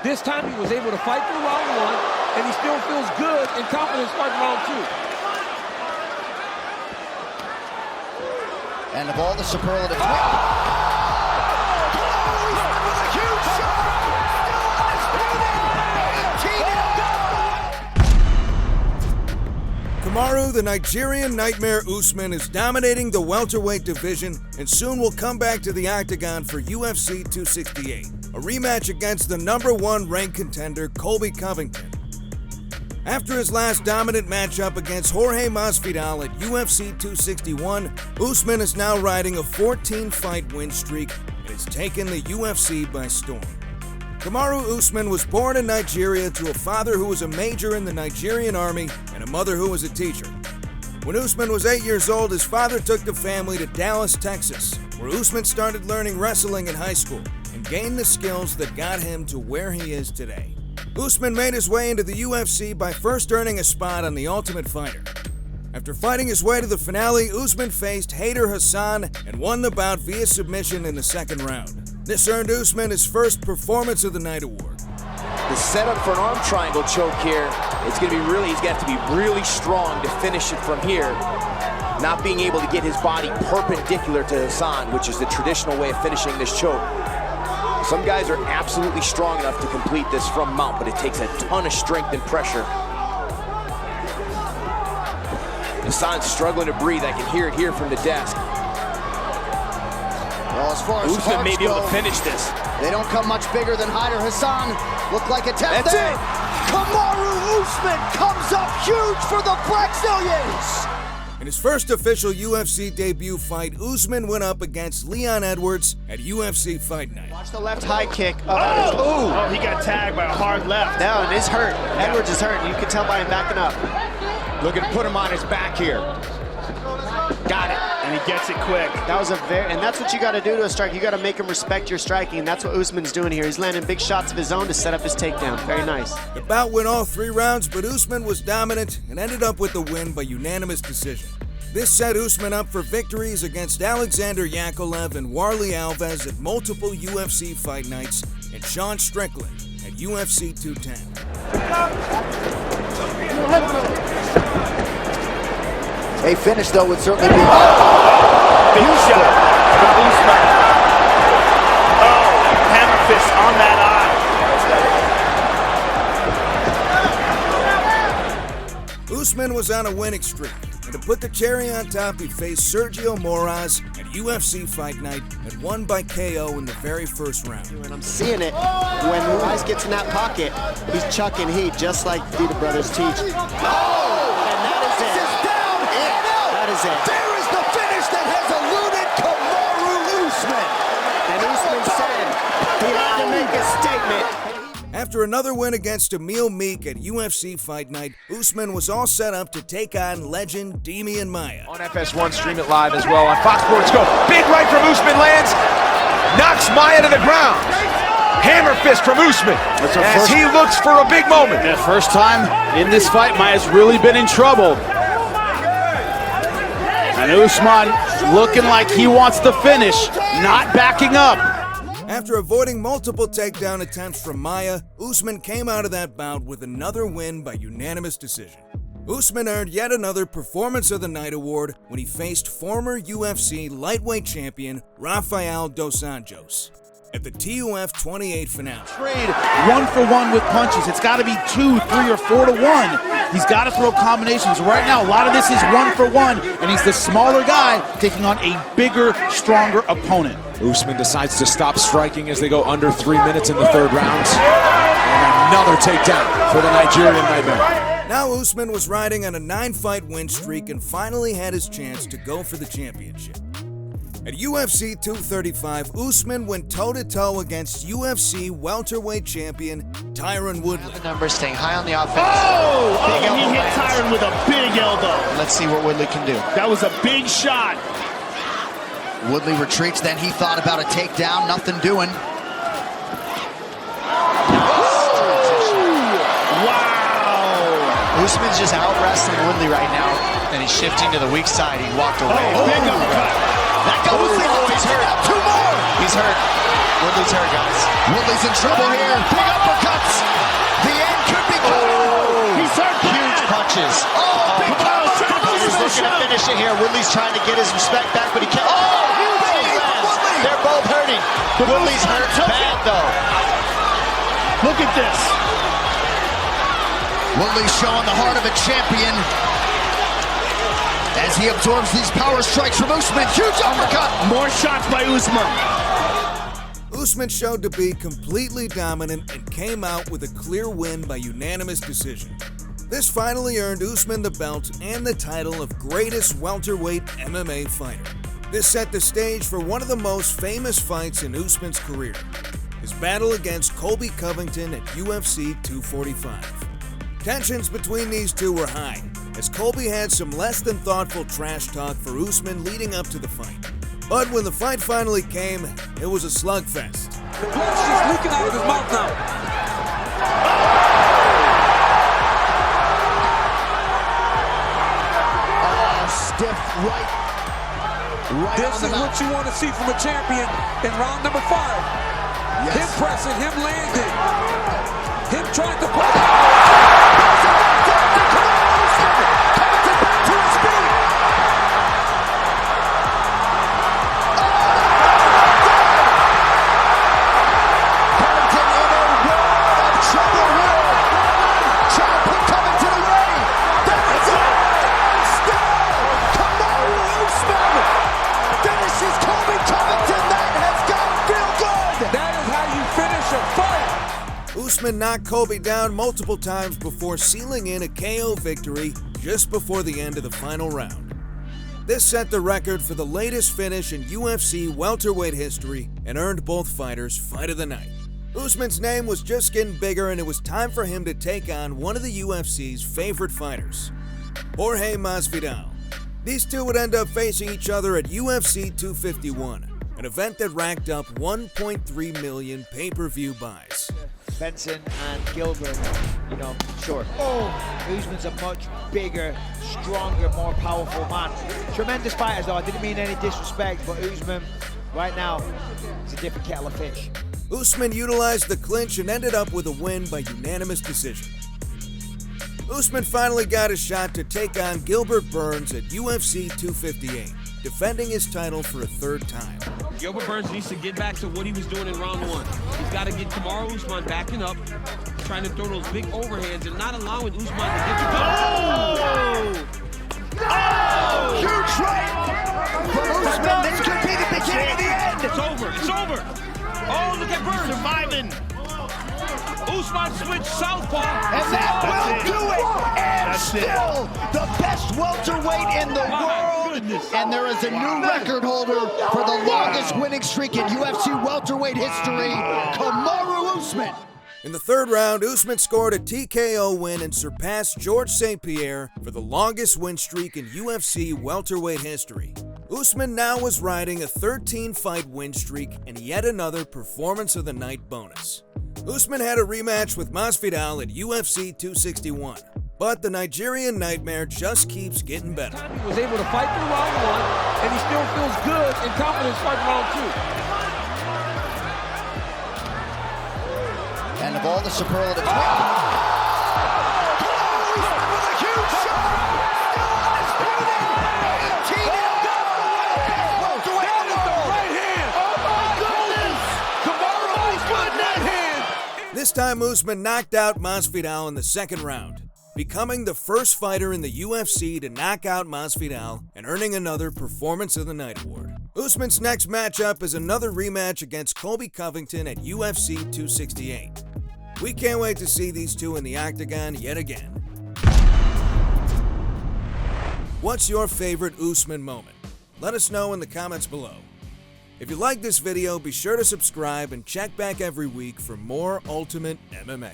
This time he was able to fight through round one, and he still feels good and confident starting round two. And of all the superlatives... Kamaru, the Nigerian Nightmare Usman, is dominating the welterweight division and soon will come back to the octagon for UFC 268, a rematch against the #1 ranked contender Colby Covington. After his last dominant matchup against Jorge Masvidal at UFC 261, Usman is now riding a 14-fight win streak and has taken the UFC by storm. Kamaru Usman was born in Nigeria to a father who was a major in the Nigerian army and a mother who was a teacher. When Usman was 8 years old, his father took the family to Dallas, Texas, where Usman started learning wrestling in high school and gained the skills that got him to where he is today. Usman made his way into the UFC by first earning a spot on The Ultimate Fighter. After fighting his way to the finale, Usman faced Hayder Hassan and won the bout via submission in the second round. This earned Usman his first Performance of the Night award. The setup for an arm triangle choke here is going to be really, he's going to have to be really strong to finish it from here. Not being able to get his body perpendicular to Hassan, which is the traditional way of finishing this choke. Some guys are absolutely strong enough to complete this from mount, but it takes a ton of strength and pressure. Hassan's struggling to breathe. I can hear it here from the desk. Well, as far as Usman may be able to finish this. They don't come much bigger than Hayder Hassan. Look like a tap. That's it. Kamaru Usman comes up huge for the Brazilians. In his first official UFC debut fight, Usman went up against Leon Edwards at UFC Fight Night. Watch the left high kick. Oh, he got tagged by a hard left. No, and it's hurt. Edwards is hurt. You can tell by him backing up. Looking to put him on his back here. Got it. And he gets it quick. That was and that's what you got to do to a strike. You got to make him respect your striking, and that's what Usman's doing here. He's landing big shots of his own to set up his takedown. Very nice. The bout went all 3 rounds, but Usman was dominant and ended up with the win by unanimous decision. This set Usman up for victories against Alexander Yakovlev and Warlley Alves at multiple UFC Fight Nights and Sean Strickland at UFC 210. A finish, though, would certainly be... Big shot from Usman. Oh, hammer fist on that eye. Usman was on a winning streak, and to put the cherry on top, he faced Sergio Moraes at UFC Fight Night and won by KO in the very first round. And I'm seeing it. When Moraes gets in that pocket, he's chucking heat, just like Vita Brothers teach. Oh! And that is it. That is it. There is the finish that has eluded Kamaru Usman. And Usman said he had to make a statement. After another win against Emil Meek at UFC Fight Night, Usman was all set up to take on legend Demian Maia. On FS1, stream it live as well on Fox Sports Go. Big right from Usman lands, knocks Maia to the ground. Hammer fist from Usman as he looks for a big moment. The first time in this fight, Maia's really been in trouble. And Usman looking like he wants the finish, not backing up. After avoiding multiple takedown attempts from Maia, Usman came out of that bout with another win by unanimous decision. Usman earned yet another Performance of the Night award when he faced former UFC lightweight champion Rafael dos Anjos at the TUF 28 finale. Trade 1-for-1 with punches. It's got to be 2, 3, or 4 to 1. He's got to throw combinations. Right now, a lot of this is 1-for-1, and he's the smaller guy taking on a bigger, stronger opponent. Usman decides to stop striking as they go under 3 minutes in the third round. And another takedown for the Nigerian Nightmare. Now Usman was riding on a 9-fight win streak and finally had his chance to go for the championship. At UFC 235, Usman went toe-to-toe against UFC welterweight champion Tyron Woodley. The numbers staying high on the offense. Oh, he hit Tyron with a big elbow. Let's see what Woodley can do. That was a big shot. Woodley retreats, then he thought about a takedown, nothing doing. Wow. Usman's just out wrestling Woodley right now, and he's shifting to the weak side. He walked away. Oh, big uppercut. That goes. Oh, he's hurt. Two more. He's hurt. Woodley's hurt, guys. Woodley's in trouble here. Big uppercuts. The end could be coming. He's hurt. Huge punches. Oh, big combo. He's looking to finish it here. Woodley's trying to get his respect back, but he can't. Oh, huge lands. They're both hurting. Woodley's hurt bad, though. Look at this. Woodley's showing the heart of a champion as he absorbs these power strikes from Usman. Huge uppercut. More shots by Usman. Usman showed to be completely dominant and came out with a clear win by unanimous decision. This finally earned Usman the belt and the title of greatest welterweight MMA fighter. This set the stage for one of the most famous fights in Usman's career, his battle against Colby Covington at UFC 245. Tensions between these two were high, as Colby had some less than thoughtful trash talk for Usman leading up to the fight. But when the fight finally came, it was a slugfest. The blood's just leaking out of his mouth now. Stiff right This is what you want to see from a champion in round number 5. Yes. Him pressing, him landing, him trying to push. To his feet. Covington in a world of trouble here. Trying to put Covington away. That is it. Still, Kamaru Usman finishes Colby Covington. That has got to feel good. That is how you finish a fight. Usman knocked Colby down multiple times before sealing in a KO victory just before the end of the final round. This set the record for the latest finish in UFC welterweight history and earned both fighters Fight of the Night. Usman's name was just getting bigger, and it was time for him to take on one of the UFC's favorite fighters, Jorge Masvidal. These two would end up facing each other at UFC 251, an event that racked up 1.3 million pay-per-view buys. Benson and Gilbert, sure. Usman's a much bigger, stronger, more powerful man. Tremendous fighters, though. I didn't mean any disrespect, but Usman, right now, is a different kettle of fish. Usman utilized the clinch and ended up with a win by unanimous decision. Usman finally got a shot to take on Gilbert Burns at UFC 258, defending his title for a third time. Gilbert Burns needs to get back to what he was doing in round 1. He's got to get Kamaru Usman backing up, trying to throw those big overhands and not allowing Usman to get to Huge right from Usman. This could be the beginning of the end. It's over. It's over. Oh, look at Burns surviving. Usman switched southpaw. And that will do it. And still the best welterweight in the world. And there is a new record holder for the longest winning streak in UFC welterweight history, Kamaru Usman. In the third round, Usman scored a TKO win and surpassed George St. Pierre for the longest win streak in UFC welterweight history. Usman now was riding a 13-fight win streak and yet another Performance of the Night bonus. Usman had a rematch with Masvidal at UFC 261, but the Nigerian Nightmare just keeps getting better. He was able to fight through round 1, and he still feels good and confident fighting round 2. And of all the superlatives, This time, Usman knocked out Masvidal in the second round, becoming the first fighter in the UFC to knock out Masvidal and earning another Performance of the Night award. Usman's next matchup is another rematch against Colby Covington at UFC 268. We can't wait to see these two in the octagon yet again. What's your favorite Usman moment? Let us know in the comments below. If you like this video, be sure to subscribe and check back every week for more Ultimate MMA.